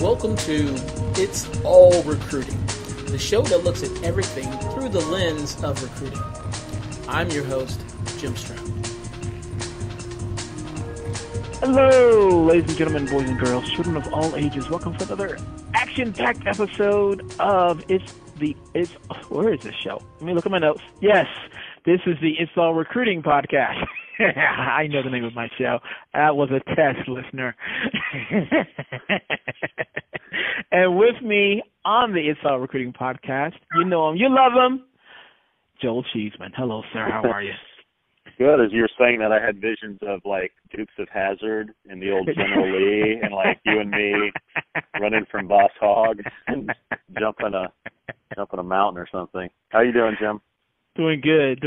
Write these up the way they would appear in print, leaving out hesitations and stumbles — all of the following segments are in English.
Welcome to It's All Recruiting, the show that looks at everything through the lens of recruiting. I'm your host, Jim Stroud. Hello, ladies and gentlemen, boys and girls, children of all ages. Welcome to another action-packed episode of where is this show? Let me look at my notes. Yes, this is the It's All Recruiting podcast. I know the name of my show. That was a test, listener. And with me on the It's All Recruiting podcast, you know him, you love him, Joel Cheeseman. Hello, sir. How are you? Good. As you were saying that, I had visions of like Dukes of Hazzard and the old General Lee, and like you and me running from Boss Hogg and jumping a mountain or something. How you doing, Jim? Doing good.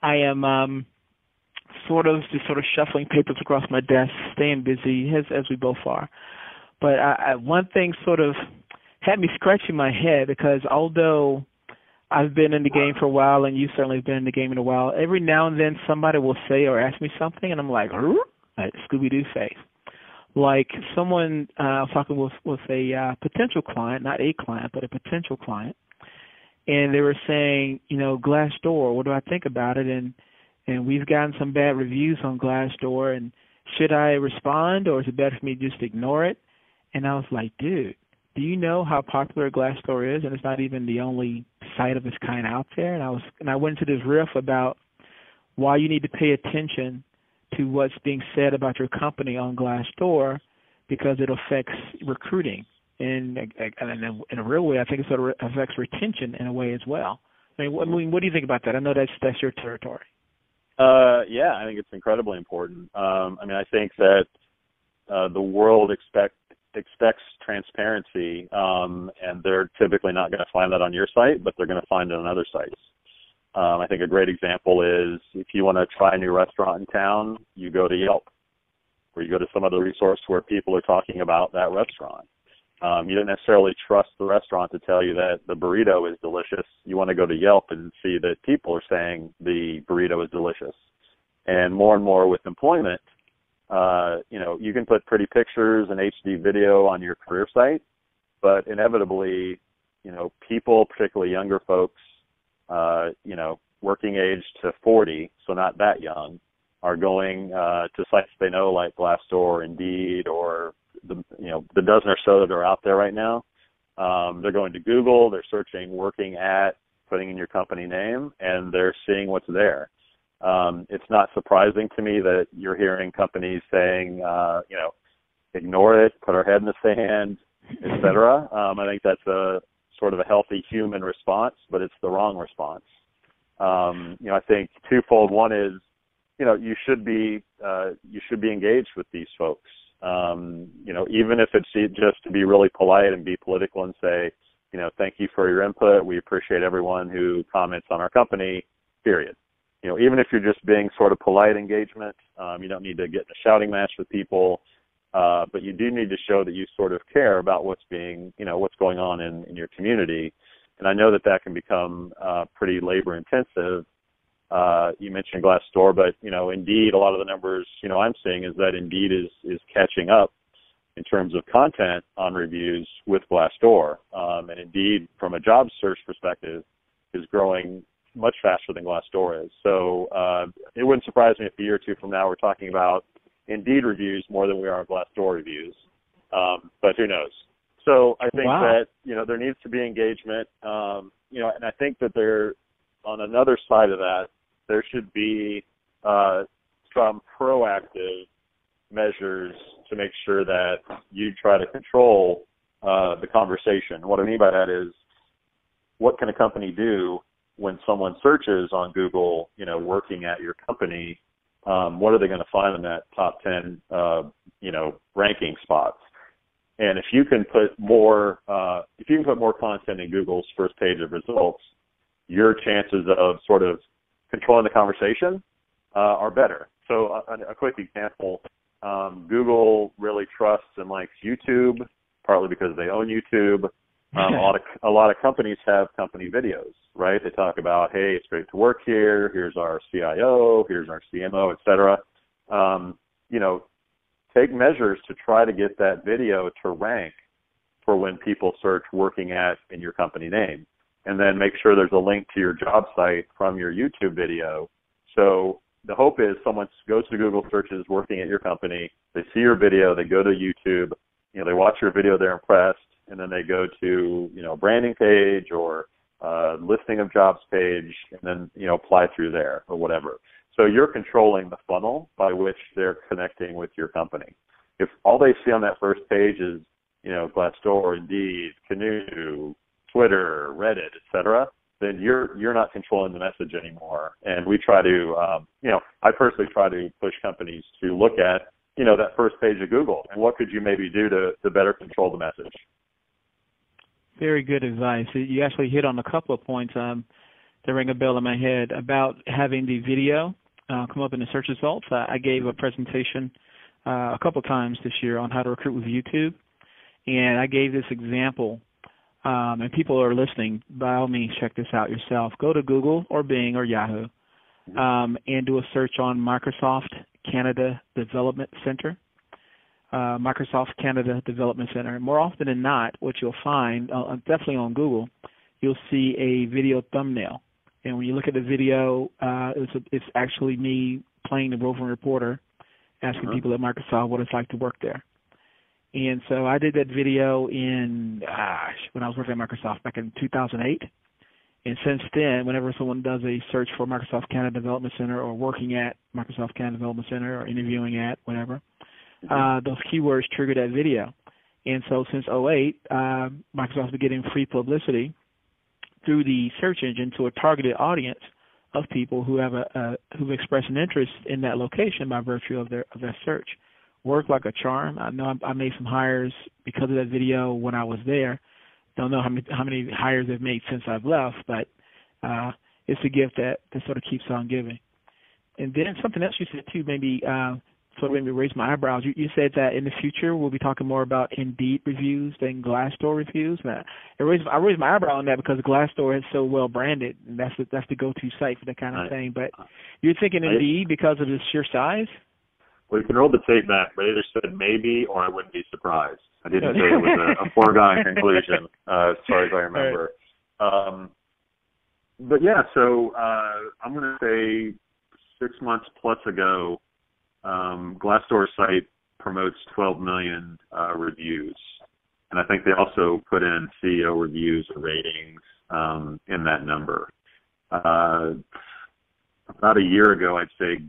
I am sort of shuffling papers across my desk, staying busy as we both are. But one thing sort of had me scratching my head, because although I've been in the game for a while, and you certainly have been in the game in a while, every now and then somebody will say or ask me something, and I'm like Scooby-Doo face. Like someone I was talking with a potential client, not a client, but a potential client, and they were saying, Glassdoor, what do I think about it? And we've gotten some bad reviews on Glassdoor, and should I respond, or is it better for me to just ignore it? And I was like, dude, do you know how popular Glassdoor is? And it's not even the only site of its kind out there. And I went into this riff about why you need to pay attention to what's being said about your company on Glassdoor, because it affects recruiting. And in a real way, I think it sort of affects retention in a way as well. I mean, what do you think about that? I know that's your territory. Yeah, I think it's incredibly important. I think that the world expects transparency, and they're typically not going to find that on your site, but they're going to find it on other sites. I think a great example is if you want to try a new restaurant in town, you go to Yelp, or you go to some other resource where people are talking about that restaurant. You don't necessarily trust the restaurant to tell you that the burrito is delicious. You want to go to Yelp and see that people are saying the burrito is delicious. And more with employment, you can put pretty pictures and HD video on your career site, but inevitably, people, particularly younger folks, working age to 40, so not that young, are going to sites they know like Glassdoor, Indeed, or the dozen or so that are out there right now. They're going to Google, they're searching working at, putting in your company name, and they're seeing what's there. It's not surprising to me that you're hearing companies saying, ignore it, put our head in the sand, et cetera. I think that's a sort of a healthy human response, but it's the wrong response. I think twofold. One is, you should be engaged with these folks. Even if it's just to be really polite and be political and say, thank you for your input. We appreciate everyone who comments on our company, period. Even if you're just being sort of polite engagement, you don't need to get in a shouting match with people, but you do need to show that you sort of care about what's going on in your community. And I know that can become pretty labor intensive. You mentioned Glassdoor, but, Indeed, a lot of the numbers, I'm seeing is that Indeed is catching up in terms of content on reviews with Glassdoor. And Indeed, from a job search perspective, is growing much faster than Glassdoor is. So it wouldn't surprise me if a year or two from now we're talking about Indeed reviews more than we are Glassdoor reviews. But who knows? So I think that, there needs to be engagement, and I think that on another side of that, there should be some proactive measures to make sure that you try to control the conversation. What I mean by that is, what can a company do when someone searches on Google, working at your company? What are they going to find in that top 10, ranking spots? And if you can put more content in Google's first page of results, your chances of sort of controlling the conversation are better. So a quick example, Google really trusts and likes YouTube, partly because they own YouTube. A lot of companies have company videos, right? They talk about, hey, it's great to work here. Here's our CIO. Here's our CMO, et cetera. take measures to try to get that video to rank for when people search working at in your company name. And then make sure there's a link to your job site from your YouTube video. So the hope is someone goes to Google searches working at your company, they see your video, they go to YouTube, they watch your video, they're impressed, and then they go to, a branding page or listing of jobs page, and then, apply through there or whatever. So you're controlling the funnel by which they're connecting with your company. If all they see on that first page is, Glassdoor, Indeed, Canoe, Twitter, Reddit, etc., then you're not controlling the message anymore. And we try to, I personally try to push companies to look at, that first page of Google and what could you maybe do to better control the message. Very good advice. You actually hit on a couple of points that ring a bell in my head about having the video come up in the search results. I gave a presentation a couple times this year on how to recruit with YouTube, and I gave this example, and people are listening. By all means, check this out yourself. Go to Google or Bing or Yahoo and do a search on Microsoft Canada Development Center. Microsoft Canada Development Center. More often than not, what you'll find, definitely on Google, you'll see a video thumbnail. And when you look at the video, it's actually me playing the roving reporter, asking people at Microsoft what it's like to work there. And so I did that video when I was working at Microsoft back in 2008. And since then, whenever someone does a search for Microsoft Canada Development Center or working at Microsoft Canada Development Center or interviewing at whatever, those keywords trigger that video. And so since 2008, Microsoft's been getting free publicity through the search engine to a targeted audience of people who have who've expressed an interest in that location by virtue of their search. Worked like a charm. I know I made some hires because of that video when I was there. Don't know how many hires they've made since I've left, but it's a gift that sort of keeps on giving. And then something else you said too, maybe sort of made me raise my eyebrows. You said that in the future we'll be talking more about Indeed reviews than Glassdoor reviews. Now, I raised my eyebrow on that because Glassdoor is so well branded, and that's the go-to site for that kind of thing. But you're thinking Indeed because of its sheer size? Well, you can roll the tape back, but I either said maybe or I wouldn't be surprised. I didn't say it was a foregone conclusion, as far as I remember. Right. But yeah, so I'm going to say 6 months plus ago, Glassdoor site promotes 12 million reviews. And I think they also put in CEO reviews or ratings in that number. About a year ago, I'd say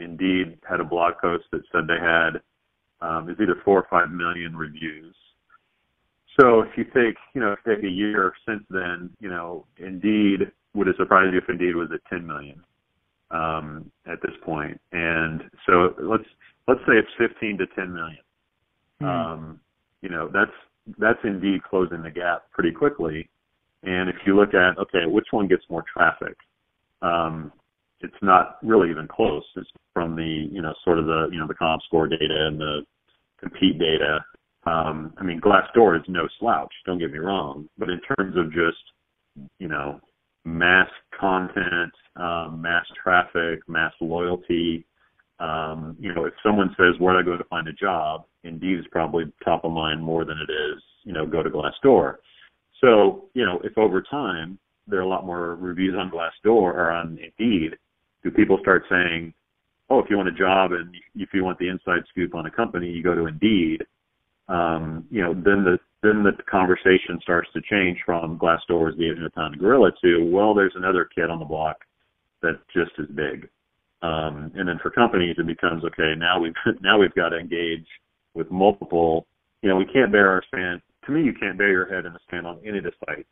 Indeed had a blog post that said they had it's either 4 or 5 million reviews. So if you take a year since then, Indeed, would it surprise you if Indeed was at 10 million at this point? And so let's say it's 15 to 10 million. That's Indeed closing the gap pretty quickly. And if you look at, okay, which one gets more traffic? It's not really even close. It's from the, sort of the, the ComScore data and the compete data. Glassdoor is no slouch, don't get me wrong. But in terms of just, mass content, mass traffic, mass loyalty, if someone says, where do I go to find a job? Indeed is probably top of mind more than it is, go to Glassdoor. So, if over time there are a lot more reviews on Glassdoor or on Indeed, do people start saying, oh, if you want a job and if you want the inside scoop on a company, you go to Indeed, then the conversation starts to change from Glassdoor as the 800-pound gorilla to, well, there's another kid on the block that's just as big. And then for companies, it becomes, okay, now we've got to engage with multiple, we can't bear our span. To me, you can't bear your head in the sand on any of the sites.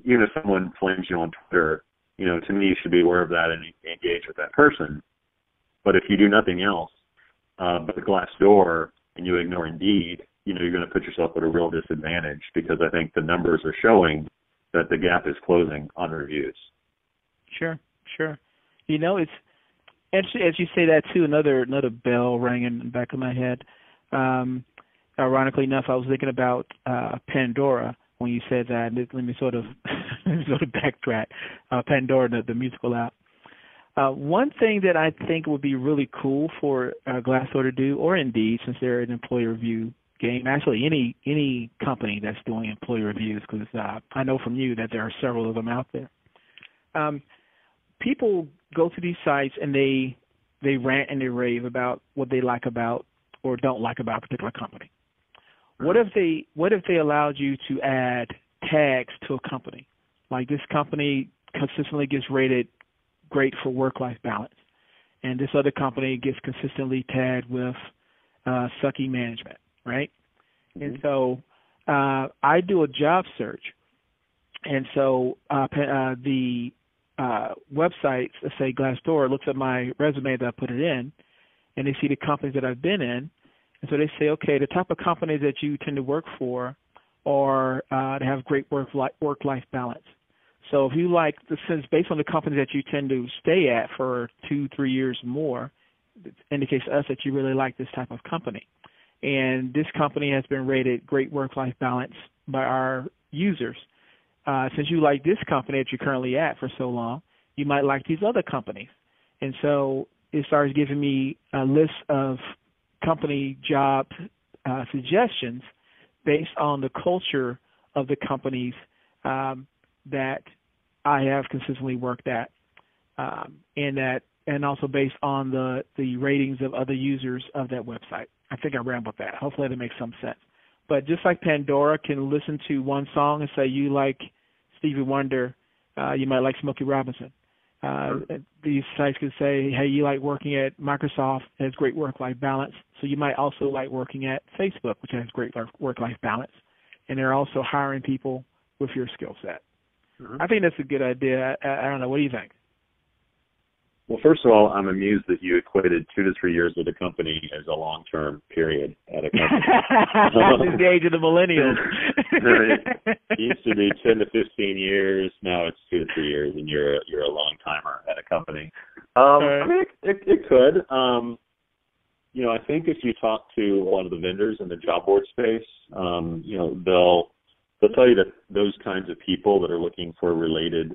Even if someone flames you on Twitter, to me, you should be aware of that and engage with that person. But if you do nothing else but the Glassdoor and you ignore Indeed, you're going to put yourself at a real disadvantage because I think the numbers are showing that the gap is closing on reviews. Sure. It's actually, as you say that too, another bell rang in the back of my head. Ironically enough, I was thinking about Pandora when you said that. Let me sort of backtrack. Pandora, the musical app. One thing that I think would be really cool for Glassdoor to do, or Indeed, since they're an employee review game, actually any company that's doing employee reviews, because I know from you that there are several of them out there. People go to these sites and they rant and they rave about what they like about or don't like about a particular company. What if they allowed you to add tags to a company? Like, this company consistently gets rated great for work-life balance, and this other company gets consistently tagged with sucky management, right? Mm-hmm. And so I do a job search, and so the website, let's say Glassdoor, looks at my resume that I put it in, and they see the companies that I've been in, and so they say, okay, the type of companies that you tend to work for are to have great work-life balance. So if you like, since based on the companies that you tend to stay at for 2-3 years more, it indicates to us that you really like this type of company. And this company has been rated great work-life balance by our users. Since you like this company that you're currently at for so long, you might like these other companies. And so it starts giving me a list of company job suggestions based on the culture of the companies that I have consistently worked at, and also based on the ratings of other users of that website. I think I rambled that. Hopefully that makes some sense. But just like Pandora can listen to one song and say you like Stevie Wonder, you might like Smokey Robinson. These sites can say, hey, you like working at Microsoft, it has great work-life balance, so you might also like working at Facebook, which has great work-life balance. And they're also hiring people with your skill set. Mm-hmm. I think that's a good idea. I don't know. What do you think? Well, first of all, I'm amused that you equated 2 to 3 years with a company as a long-term period at a company. This is the age of the millennials. It used to be 10 to 15 years. Now it's 2 to 3 years, and you're a long-timer at a company. I mean, it could. I think if you talk to a lot of the vendors in the job board space, they'll tell you that those kinds of people that are looking for related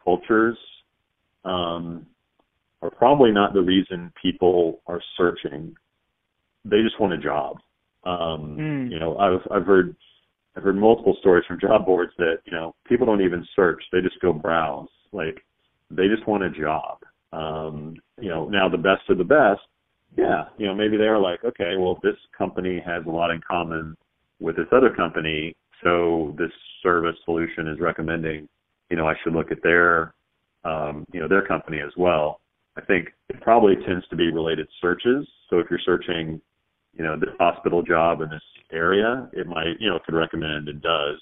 cultures are probably not the reason people are searching. They just want a job. I've heard multiple stories from job boards that, people don't even search. They just go browse. Like, they just want a job. Now the best of the best, maybe they're like, okay, well, this company has a lot in common with this other company, so this service solution is recommending, I should look at their company as well. I think it probably tends to be related searches. So if you're searching, this hospital job in this area, it might, could recommend and does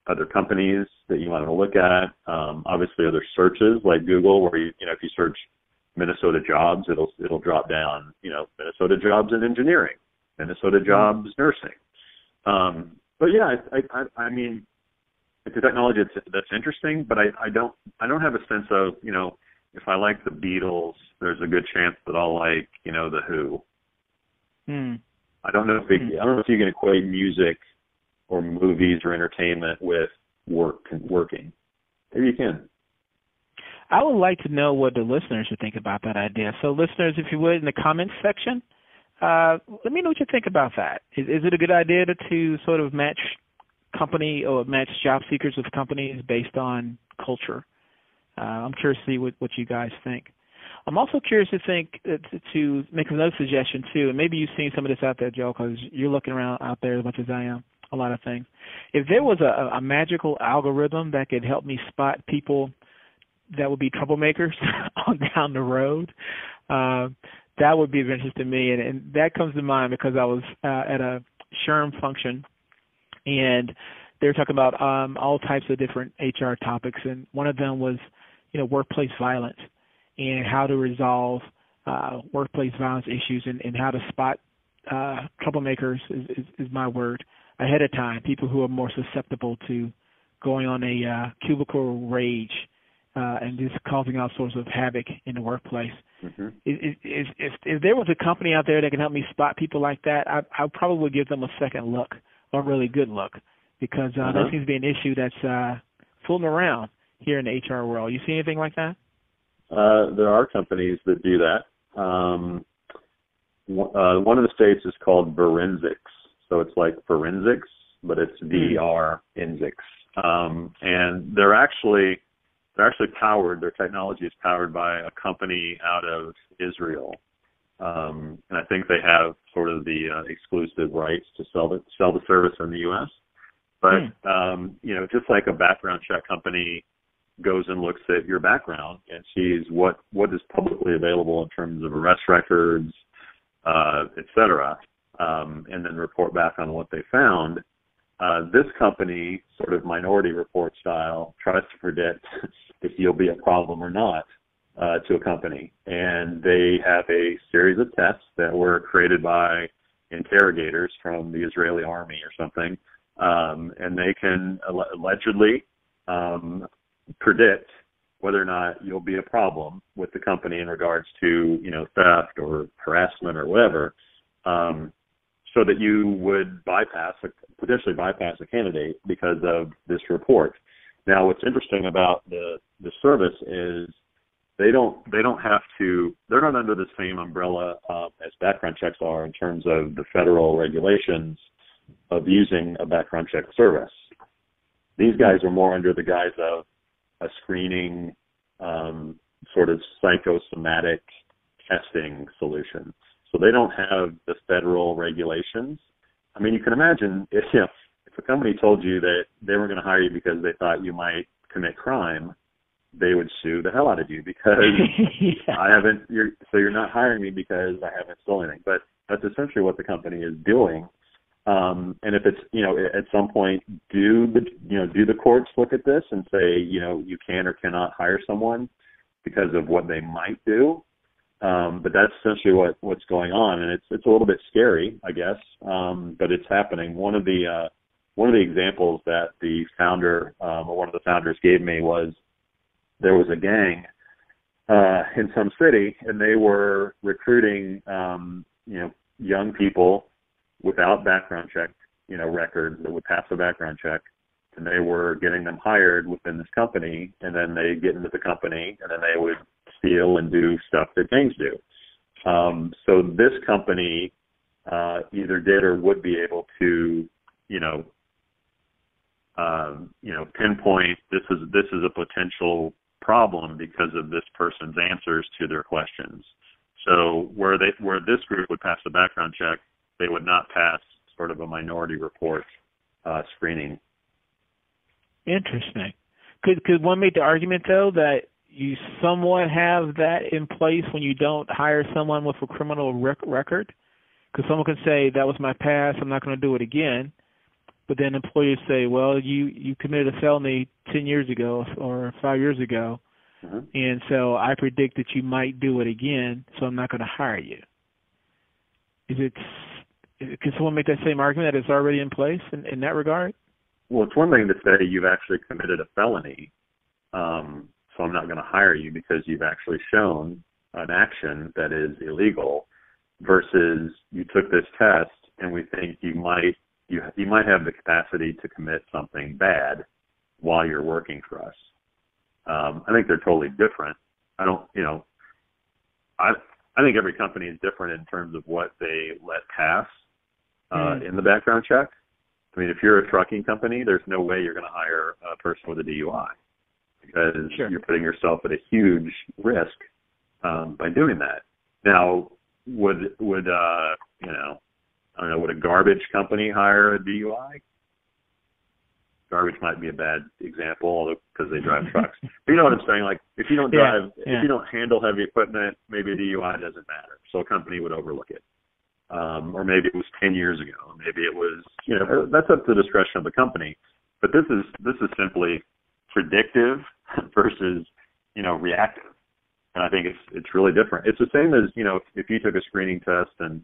other companies that you want to look at. Obviously, other searches like Google, where if you search Minnesota jobs, it'll drop down, Minnesota jobs in engineering, Minnesota jobs nursing. But yeah, I mean, it's a technology that's interesting, but I don't have a sense of, if I like the Beatles, there's a good chance that I'll like, the Who. I don't know if you can equate music or movies or entertainment with working. Maybe you can. I would like to know what the listeners would think about that idea. So listeners, if you would, in the comments section, let me know what you think about that. Is it a good idea to sort of match company or match job seekers with companies based on culture? I'm curious to see what you guys think. I'm also curious to make another suggestion too, and maybe you've seen some of this out there, Joe, because you're looking around out there as much as I am, a lot of things. If there was a magical algorithm that could help me spot people that would be troublemakers on down the road, that would be of interest to me, and that comes to mind because I was at a SHRM function, and they were talking about all types of different HR topics, and one of them was, workplace violence and how to resolve workplace violence issues and how to spot troublemakers is my word ahead of time, people who are more susceptible to going on a cubicle rage and just causing all sorts of havoc in the workplace. Mm-hmm. If there was a company out there that can help me spot people like that, I probably would give them a second look, or a really good look, because that seems to be an issue that's fooling around here in the HR world. You see anything like that? There are companies that do that. One of the states is called Forensics. So it's like forensics, but it's Forensics. And they're actually powered, their technology is powered by a company out of Israel. And I think they have sort of the exclusive rights to sell the service in the U.S. But, just like a background check company goes and looks at your background and sees what is publicly available in terms of arrest records, et cetera, and then report back on what they found. This company, sort of Minority Report style, tries to predict if you'll be a problem or not to a company. And they have a series of tests that were created by interrogators from the Israeli army or something, and they can allegedly predict whether or not you'll be a problem with the company in regards to, theft or harassment or whatever, so that you would potentially bypass a candidate because of this report. Now, what's interesting about the service is they're not under the same umbrella as background checks are in terms of the federal regulations of using a background check service. These guys are more under the guise of a screening, sort of psychosomatic testing solution. So they don't have the federal regulations. I mean, you can imagine if a company told you that they were going to hire you because they thought you might commit crime, they would sue the hell out of you because you're not hiring me because I haven't stolen anything. But that's essentially what the company is doing. And if it's, at some point, do the courts look at this and say, you can or cannot hire someone because of what they might do? But that's essentially what's going on, and it's a little bit scary, I guess. But it's happening. One of the examples that the founder or one of the founders gave me was there was a gang in some city, and they were recruiting young people without background check records that would pass a background check, and they were getting them hired within this company, and then they get into the company, and then they would steal and do stuff that gangs do. So this company either did or would be able to, pinpoint this is a potential problem because of this person's answers to their questions. So where this group would pass the background check, they would not pass sort of a Minority Report screening. Interesting. Could one make the argument, though, that you somewhat have that in place when you don't hire someone with a criminal record? Because someone can say, that was my past, I'm not going to do it again. But then employers say, well, you committed a felony 10 years ago or 5 years ago, and so I predict that you might do it again, so I'm not going to hire you. Can someone make that same argument that it's already in place in that regard? Well, it's one thing to say you've actually committed a felony, so I'm not going to hire you because you've actually shown an action that is illegal, versus you took this test and we think you might have the capacity to commit something bad while you're working for us. I think they're totally different. I think every company is different in terms of what they let pass in the background check. I mean, if you're a trucking company, there's no way you're going to hire a person with a DUI because you're putting yourself at a huge risk by doing that. Now, would a garbage company hire a DUI? Garbage might be a bad example because they drive trucks. But you know what I'm saying? Like, if you don't drive, if you don't handle heavy equipment, maybe a DUI doesn't matter. So a company would overlook it. Or maybe it was 10 years ago. Maybe it was, that's up to the discretion of the company. But this is simply predictive versus, reactive. And I think it's really different. It's the same as, if you took a screening test and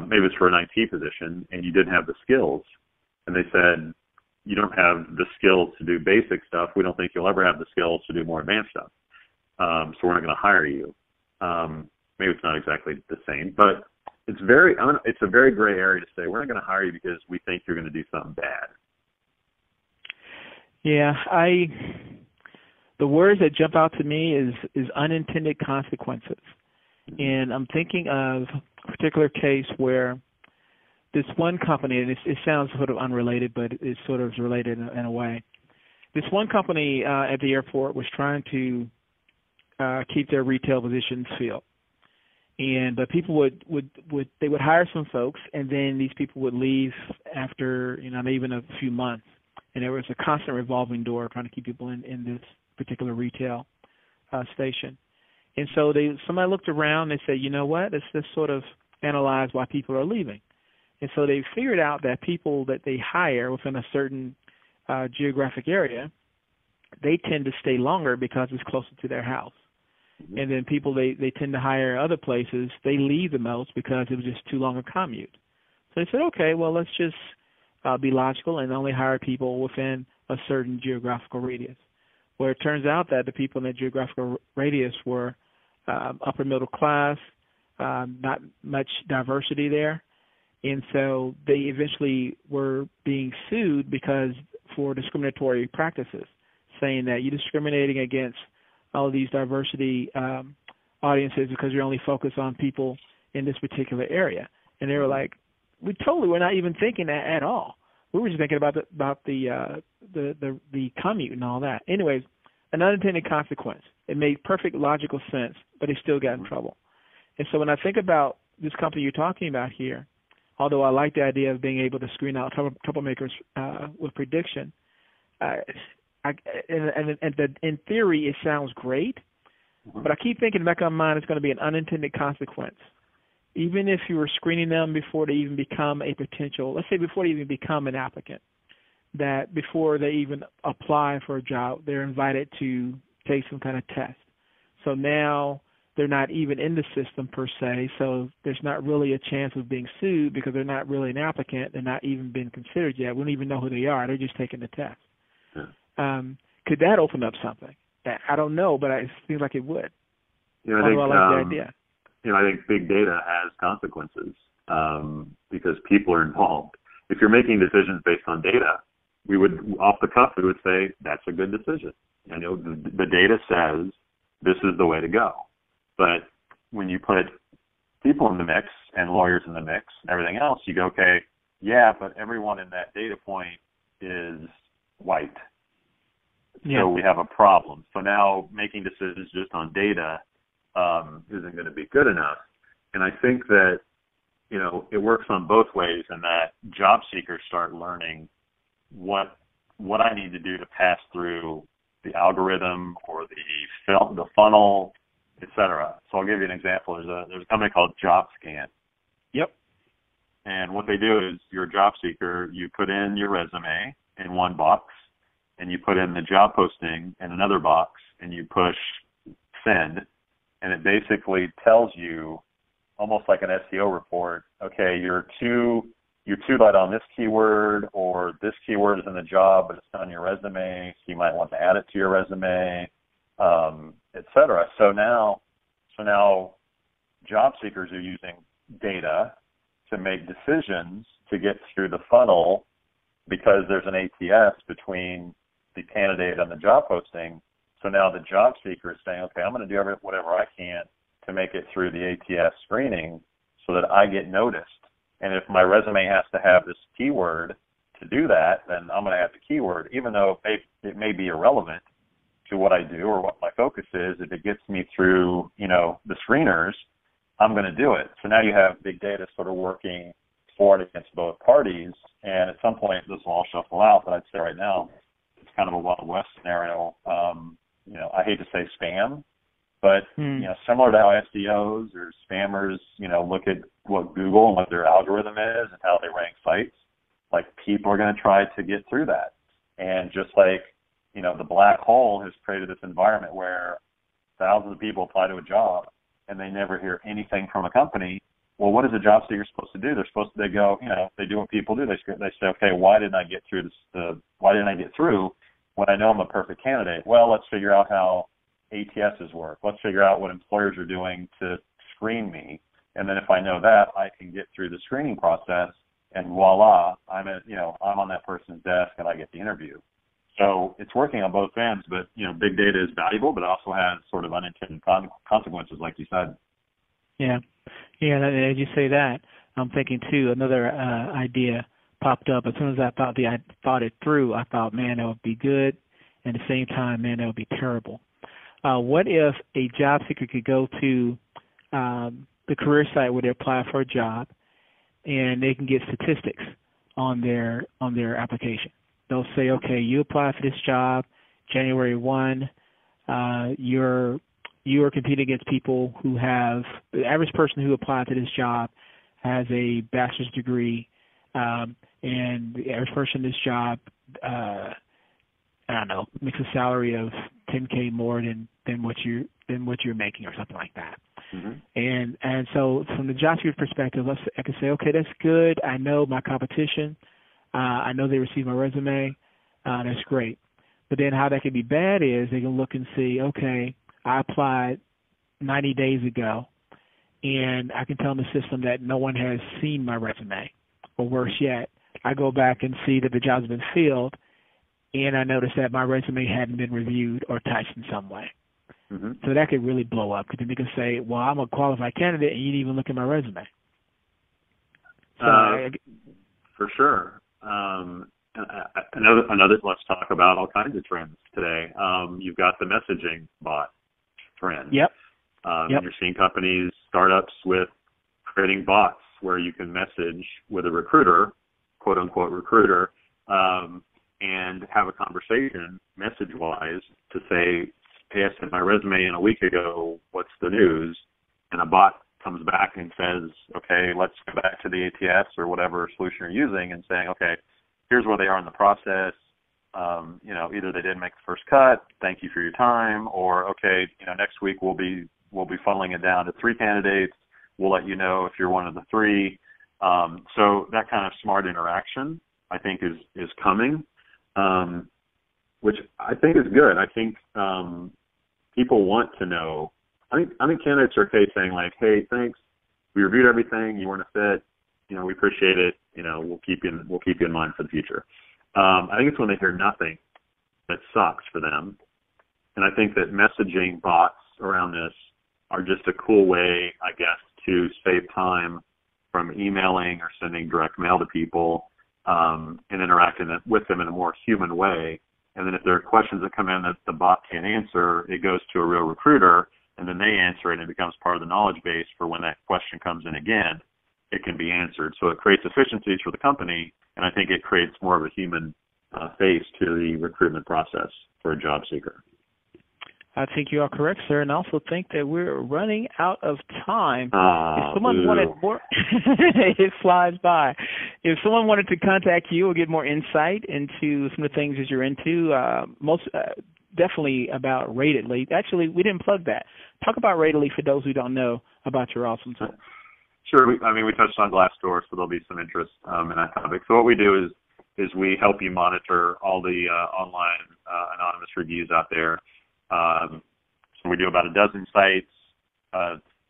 maybe it's for an IT position and you didn't have the skills, and they said, you don't have the skills to do basic stuff. We don't think you'll ever have the skills to do more advanced stuff. So we're not going to hire you. Maybe it's not exactly the same, but it's a very gray area to say we're not going to hire you because we think you're going to do something bad. Yeah, the words that jump out to me is unintended consequences. And I'm thinking of a particular case where this one company, and it sounds sort of unrelated, but it's sort of related in a way. This one company at the airport was trying to keep their retail positions filled. And people would hire some folks, and then these people would leave after even a few months. And there was a constant revolving door trying to keep people in this particular retail station. And so somebody looked around and they said, you know what, let's sort of analyze why people are leaving. And so they figured out that people that they hire within a certain geographic area, they tend to stay longer because it's closer to their house. And then people they tend to hire other places, they leave the most because it was just too long a commute. So they said, okay, well, let's just be logical and only hire people within a certain geographical radius. Where it turns out that the people in that geographical radius were upper middle class, not much diversity there. And so they eventually were being sued for discriminatory practices, saying that you're discriminating against all of these diversity audiences because you're only focused on people in this particular area. And they were like, we're not even thinking that at all. We were just thinking about the commute and all that. Anyways, an unintended consequence. It made perfect logical sense, but they still got in trouble. And so when I think about this company you're talking about here, although I like the idea of being able to screen out troublemakers with prediction, in theory it sounds great, but I keep thinking back on mine it's going to be an unintended consequence. Even if you were screening them before they even become a potential, let's say before they even become an applicant, that before they even apply for a job, they're invited to take some kind of test. So now they're not even in the system per se, so there's not really a chance of being sued because they're not really an applicant. They're not even being considered yet. We don't even know who they are. They're just taking the test. Yeah. Could that open up something? I don't know, but it seems like it would. I like the idea. I think big data has consequences because people are involved. If you're making decisions based on data, we would, off the cuff, we would say that's a good decision. The data says this is the way to go. But when you put people in the mix and lawyers in the mix and everything else, you go, okay, yeah, but everyone in that data point is white. Yeah. So we have a problem. So now making decisions just on data isn't going to be good enough. And I think that, it works on both ways in that job seekers start learning what I need to do to pass through the algorithm or the funnel, et cetera. So I'll give you an example. There's a company called JobScan. Yep. And what they do is you're a job seeker, you put in your resume in one box, and you put in the job posting in another box, and you push send, and it basically tells you, almost like an SEO report, okay, you're too light on this keyword, or this keyword is in the job, but it's not on your resume, so you might want to add it to your resume, et cetera. So now job seekers are using data to make decisions to get through the funnel because there's an ATS between the candidate and the job posting. So now the job seeker is saying, okay, I'm going to do whatever I can to make it through the ATS screening so that I get noticed. And if my resume has to have this keyword to do that, then I'm going to have the keyword, even though it may be irrelevant to what I do or what my focus is. If it gets me through, the screeners, I'm going to do it. So now you have big data sort of working for and against both parties. And at some point, this will all shuffle out. But I'd say right now, it's kind of a Wild West scenario. I hate to say spam, but similar to how SEOs or spammers, look at what Google and what their algorithm is and how they rank sites, like people are going to try to get through that. And just like, the black hole has created this environment where thousands of people apply to a job and they never hear anything from a company. Well, what is a job seeker supposed to do? They go, they do what people do. They say, okay, why didn't I get through this? Why didn't I get through when I know I'm a perfect candidate? Well, let's figure out how ATSs work. Let's figure out what employers are doing to screen me. And then if I know that, I can get through the screening process and voila, I'm on that person's desk and I get the interview. So it's working on both ends, but, big data is valuable, but it also has sort of unintended consequences, like you said. Yeah. Yeah, and as you say that, I'm thinking, too, another idea popped up. As soon as I thought it through, I thought, man, that would be good. And at the same time, man, that would be terrible. What if a job seeker could go to the career site where they apply for a job, and they can get statistics on their application? They'll say, okay, you apply for this job January 1. You are competing against people who have – the average person who applied to this job has a bachelor's degree, and the average person in this job, I don't know, makes a salary of $10K more than what you're making or something like that. Mm-hmm. And so from the job seeker perspective, I can say, okay, that's good. I know my competition. I know they received my resume. That's great. But then how that can be bad is they can look and see, okay, I applied 90 days ago, and I can tell in the system that no one has seen my resume. Or worse yet, I go back and see that the job's been filled, and I notice that my resume hadn't been reviewed or touched in some way. Mm-hmm. So that could really blow up, because then they can say, well, I'm a qualified candidate, and you didn't even look at my resume. So for sure. Another. Let's talk about all kinds of trends today. You've got the messaging bot trend. Yep. You're seeing companies, startups with creating bots where you can message with a recruiter, quote unquote recruiter, and have a conversation message-wise to say, hey, I sent my resume in a week ago. What's the news? And a bot comes back and says, okay, let's go back to the ATS or whatever solution you're using and saying, okay, here's where they are in the process. Either they didn't make the first cut, thank you for your time, or okay, next week we'll be funneling it down to 3 candidates. We'll let you know if you're one of the 3. So that kind of smart interaction, I think, is coming, which I think is good. I think people want to know. I think candidates are okay saying like, hey, thanks, we reviewed everything, you weren't a fit, we appreciate it, we'll keep you in mind for the future. I think it's when they hear nothing that sucks for them. And I think that messaging bots around this are just a cool way, I guess, to save time from emailing or sending direct mail to people, and interacting with them in a more human way. And then if there are questions that come in that the bot can't answer, it goes to a real recruiter, and then they answer it, and it becomes part of the knowledge base for when that question comes in again, it can be answered. So it creates efficiencies for the company, and I think it creates more of a human face to the recruitment process for a job seeker. I think you are correct, sir, and I also think that we're running out of time. If someone wanted more, it flies by. If someone wanted to contact you or get more insight into some of the things that you're into, definitely about Ratedly. Actually, we didn't plug that. Talk about Ratedly for those who don't know about your awesome tool. Sure. We touched on Glassdoor, so there'll be some interest in that topic. So what we do is we help you monitor all the online anonymous reviews out there. So we do about a dozen sites,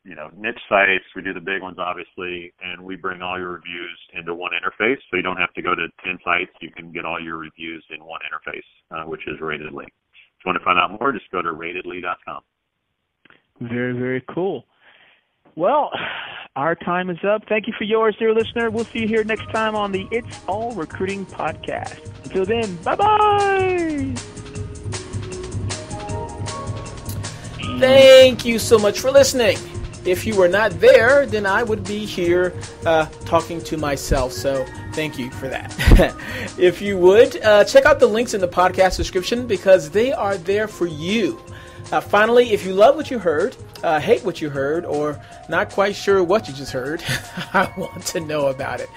niche sites. We do the big ones, obviously, and we bring all your reviews into one interface. So you don't have to go to 10 sites. You can get all your reviews in one interface, which is Ratedly. If you want to find out more, just go to ratedly.com. Very, very cool. Well, our time is up. Thank you for yours, dear listener. We'll see you here next time on the It's All Recruiting podcast. Until then, bye-bye. Thank you so much for listening. If you were not there, then I would be here talking to myself. So thank you for that. If you would, check out the links in the podcast description because they are there for you. Finally, if you love what you heard, hate what you heard, or not quite sure what you just heard, I want to know about it.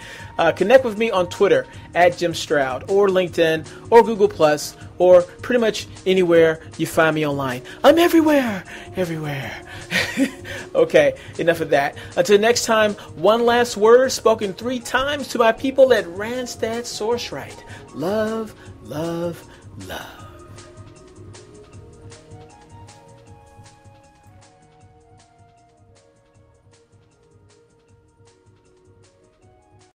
Connect with me on Twitter at Jim Stroud, or LinkedIn, or Google+, or pretty much anywhere you find me online. I'm everywhere. Okay, enough of that. Until next time, one last word spoken 3 times to my people at Randstad Sourceright. Love, love, love.